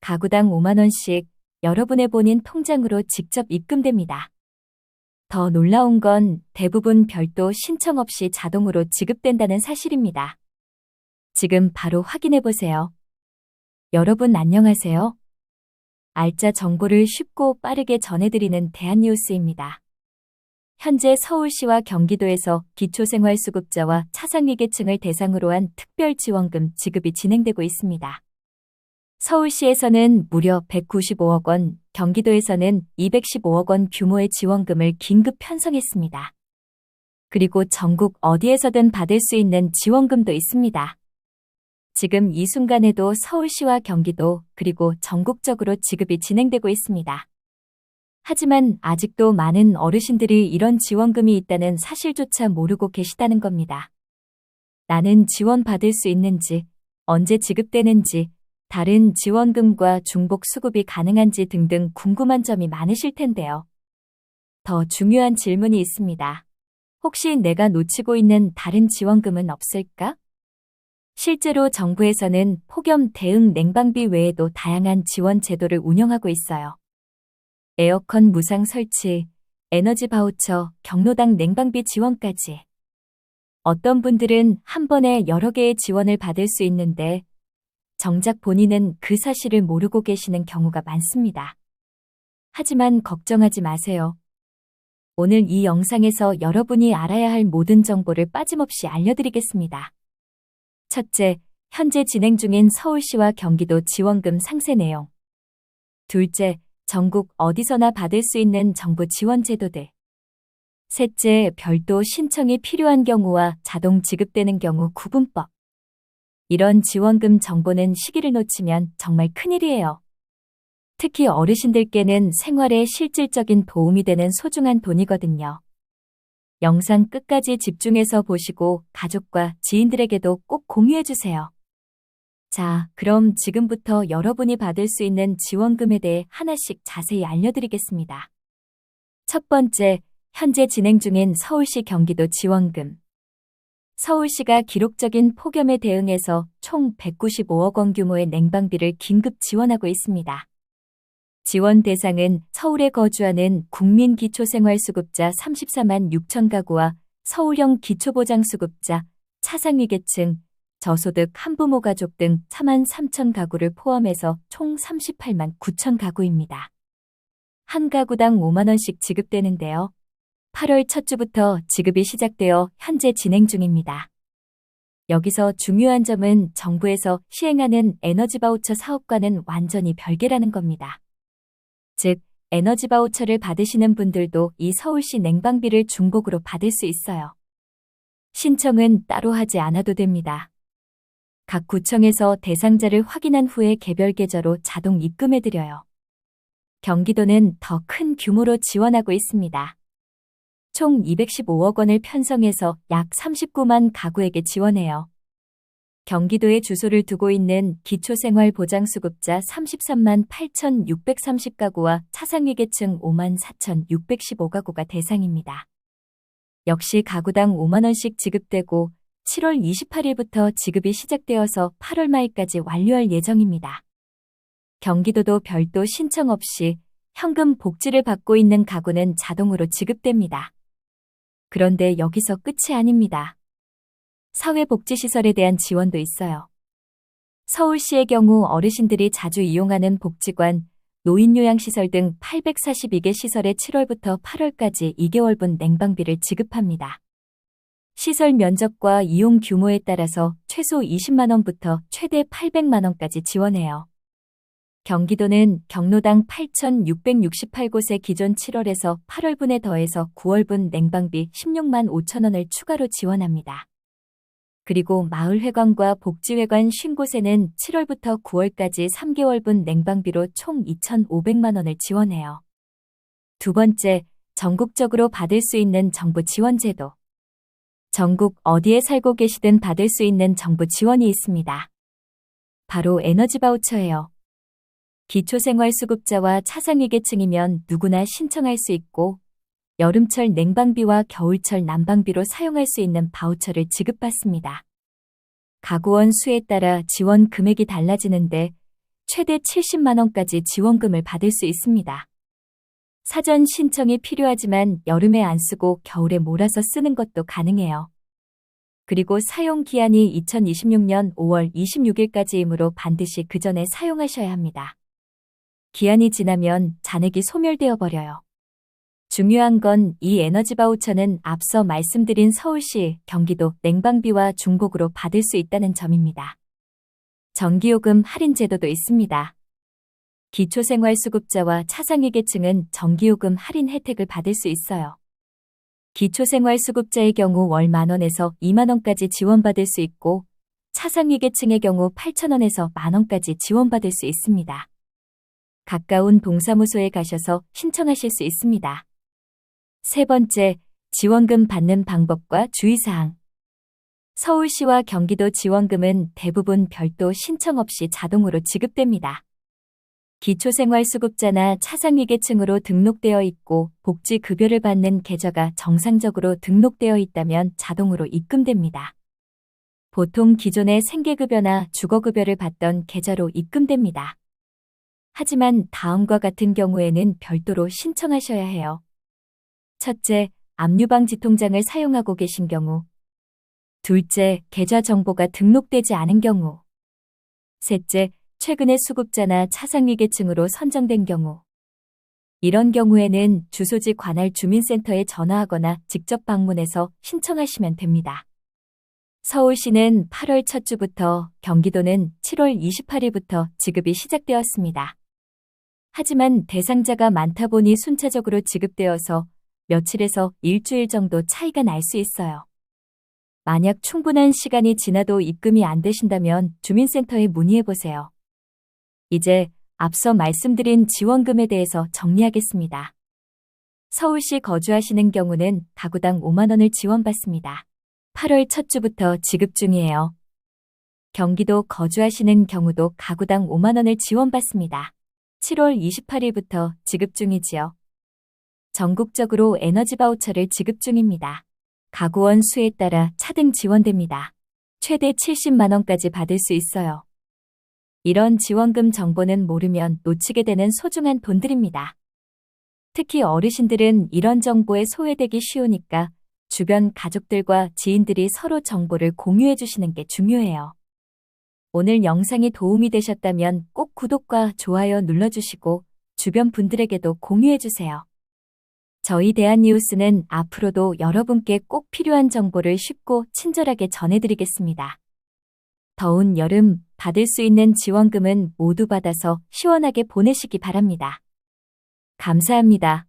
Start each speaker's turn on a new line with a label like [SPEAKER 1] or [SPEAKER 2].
[SPEAKER 1] 가구당 5만 원씩 여러분의 본인 통장으로 직접 입금됩니다. 더 놀라운 건 대부분 별도 신청 없이 자동으로 지급된다는 사실입니다. 지금 바로 확인해 보세요. 여러분 안녕하세요. 알짜 정보를 쉽고 빠르게 전해드리는 대한뉴스입니다. 현재 서울시와 경기도에서 기초생활수급자와 차상위계층을 대상으로 한 특별지원금 지급이 진행되고 있습니다. 서울시에서는 무려 195억 원, 경기도에서는 215억 원 규모의 지원금을 긴급 편성했습니다. 그리고 전국 어디에서든 받을 수 있는 지원금도 있습니다. 지금 이 순간에도 서울시와 경기도 그리고 전국적으로 지급이 진행되고 있습니다. 하지만 아직도 많은 어르신들이 이런 지원금이 있다는 사실조차 모르고 계시다는 겁니다. 나는 지원받을 수 있는지, 언제 지급되는지, 다른 지원금과 중복 수급이 가능한지 등등 궁금한 점이 많으실 텐데요. 더 중요한 질문이 있습니다. 혹시 내가 놓치고 있는 다른 지원금은 없을까? 실제로 정부에서는 폭염 대응 냉방비 외에도 다양한 지원 제도를 운영하고 있어요. 에어컨 무상 설치, 에너지 바우처, 경로당 냉방비 지원까지. 어떤 분들은 한 번에 여러 개의 지원을 받을 수 있는데 정작 본인은 그 사실을 모르고 계시는 경우가 많습니다. 하지만 걱정하지 마세요. 오늘 이 영상에서 여러분이 알아야 할 모든 정보를 빠짐없이 알려드리겠습니다. 첫째, 현재 진행 중인 서울시와 경기도 지원금 상세 내용. 둘째, 전국 어디서나 받을 수 있는 정부 지원 제도들. 셋째, 별도 신청이 필요한 경우와 자동 지급되는 경우 구분법. 이런 지원금 정보는 시기를 놓치면 정말 큰일이에요. 특히 어르신들께는 생활에 실질적인 도움이 되는 소중한 돈이거든요. 영상 끝까지 집중해서 보시고 가족과 지인들에게도 꼭 공유해주세요. 자, 그럼 지금부터 여러분이 받을 수 있는 지원금에 대해 하나씩 자세히 알려드리겠습니다. 첫 번째, 현재 진행 중인 서울시 경기도 지원금. 서울시가 기록적인 폭염에 대응해서 총 195억 원 규모의 냉방비를 긴급 지원하고 있습니다. 지원 대상은 서울에 거주하는 국민기초생활수급자 34만 6천 가구와 서울형 기초보장수급자, 차상위계층, 저소득 한부모 가족 등 4만 3천 가구를 포함해서 총 38만 9천 가구입니다. 한 가구당 5만 원씩 지급되는데요. 8월 첫 주부터 지급이 시작되어 현재 진행 중입니다. 여기서 중요한 점은 정부에서 시행하는 에너지 바우처 사업과는 완전히 별개라는 겁니다. 즉, 에너지 바우처를 받으시는 분들도 이 서울시 냉방비를 중복으로 받을 수 있어요. 신청은 따로 하지 않아도 됩니다. 각 구청에서 대상자를 확인한 후에 개별 계좌로 자동 입금해드려요. 경기도는 더 큰 규모로 지원하고 있습니다. 총 215억 원을 편성해서 약 39만 가구에게 지원해요. 경기도에 주소를 두고 있는 기초생활보장수급자 33만 8,630가구와 차상위계층 5만 4,615가구가 대상입니다. 역시 가구당 5만 원씩 지급되고 7월 28일부터 지급이 시작되어서 8월 말까지 완료할 예정입니다. 경기도도 별도 신청 없이 현금 복지를 받고 있는 가구는 자동으로 지급됩니다. 그런데 여기서 끝이 아닙니다. 사회복지시설에 대한 지원도 있어요. 서울시의 경우 어르신들이 자주 이용하는 복지관, 노인요양시설 등 842개 시설에 7월부터 8월까지 2개월분 냉방비를 지급합니다. 시설 면적과 이용 규모에 따라서 최소 20만 원부터 최대 800만 원까지 지원해요. 경기도는 경로당 8,668곳에 기존 7월에서 8월분에 더해서 9월분 냉방비 16만 5천 원을 추가로 지원합니다. 그리고 마을회관과 복지회관 50곳에는 7월부터 9월까지 3개월분 냉방비로 총 2,500만 원을 지원해요. 두 번째, 전국적으로 받을 수 있는 정부 지원 제도. 전국 어디에 살고 계시든 받을 수 있는 정부 지원이 있습니다. 바로 에너지 바우처예요. 기초생활수급자와 차상위계층이면 누구나 신청할 수 있고 여름철 냉방비와 겨울철 난방비로 사용할 수 있는 바우처를 지급받습니다. 가구원 수에 따라 지원 금액이 달라지는데 최대 70만 원까지 지원금을 받을 수 있습니다. 사전 신청이 필요하지만 여름에 안 쓰고 겨울에 몰아서 쓰는 것도 가능해요. 그리고 사용 기한이 2026년 5월 26일까지이므로 반드시 그 전에 사용하셔야 합니다. 기한이 지나면 잔액이 소멸되어 버려요. 중요한 건 이 에너지 바우처는 앞서 말씀드린 서울시, 경기도 냉방비와 중복으로 받을 수 있다는 점입니다. 전기요금 할인 제도도 있습니다. 기초생활수급자와 차상위계층은 전기요금 할인 혜택을 받을 수 있어요. 기초생활수급자의 경우 월 10,000원에서 20,000원까지 지원받을 수 있고 차상위계층의 경우 8,000원에서 10,000원까지 지원받을 수 있습니다. 가까운 동사무소에 가셔서 신청하실 수 있습니다. 세 번째, 지원금 받는 방법과 주의사항. 서울시와 경기도 지원금은 대부분 별도 신청 없이 자동으로 지급됩니다. 기초생활수급자나 차상위계층으로 등록되어 있고 복지급여를 받는 계좌가 정상적으로 등록되어 있다면 자동으로 입금됩니다. 보통 기존의 생계급여나 주거급여를 받던 계좌로 입금됩니다. 하지만 다음과 같은 경우에는 별도로 신청하셔야 해요. 첫째, 압류방지 통장을 사용하고 계신 경우. 둘째, 계좌 정보가 등록되지 않은 경우. 셋째, 최근에 수급자나 차상위계층으로 선정된 경우. 이런 경우에는 주소지 관할 주민센터에 전화하거나 직접 방문해서 신청하시면 됩니다. 서울시는 8월 첫 주부터, 경기도는 7월 28일부터 지급이 시작되었습니다. 하지만 대상자가 많다 보니 순차적으로 지급되어서 며칠에서 일주일 정도 차이가 날 수 있어요. 만약 충분한 시간이 지나도 입금이 안 되신다면 주민센터에 문의해보세요. 이제 앞서 말씀드린 지원금에 대해서 정리하겠습니다. 서울시 거주하시는 경우는 가구당 5만 원을 지원받습니다. 8월 첫 주부터 지급 중이에요. 경기도 거주하시는 경우도 가구당 5만 원을 지원받습니다. 7월 28일부터 지급 중이지요. 전국적으로 에너지 바우처를 지급 중입니다. 가구원 수에 따라 차등 지원됩니다. 최대 70만 원까지 받을 수 있어요. 이런 지원금 정보는 모르면 놓치게 되는 소중한 돈들입니다. 특히 어르신들은 이런 정보에 소외되기 쉬우니까 주변 가족들과 지인들이 서로 정보를 공유해 주시는 게 중요해요. 오늘 영상이 도움이 되셨다면 꼭 구독과 좋아요 눌러주시고 주변 분들에게도 공유해 주세요. 저희 대한뉴스는 앞으로도 여러분께 꼭 필요한 정보를 쉽고 친절하게 전해드리겠습니다. 더운 여름 받을 수 있는 지원금은 모두 받아서 시원하게 보내시기 바랍니다. 감사합니다.